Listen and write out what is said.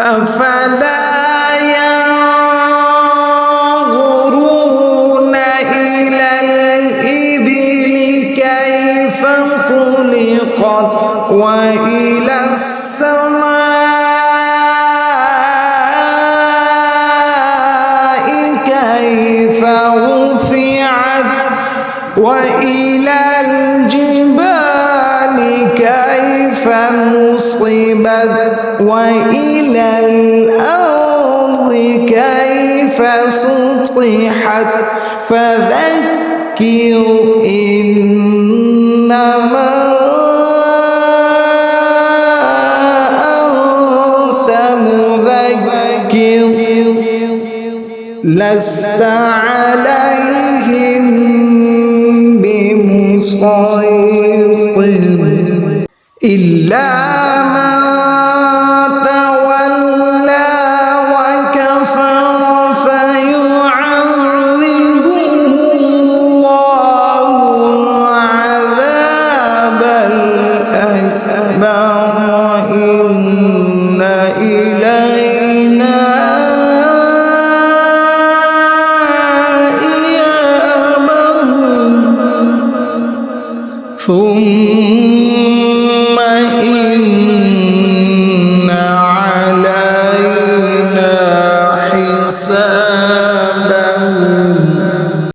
أفلا ينظرون إلى الإبل كيف خلقت وإلى السماء كيف رفعت وإلى الجبال كيف نصبت وإلى الأرض كيف سطحت فذكر إنما أنت مذكر لست عليهم بمسيطر إلا من تولى وكفر فيعذبه الله العذاب الأكبر إن إلينا إيابهم ثم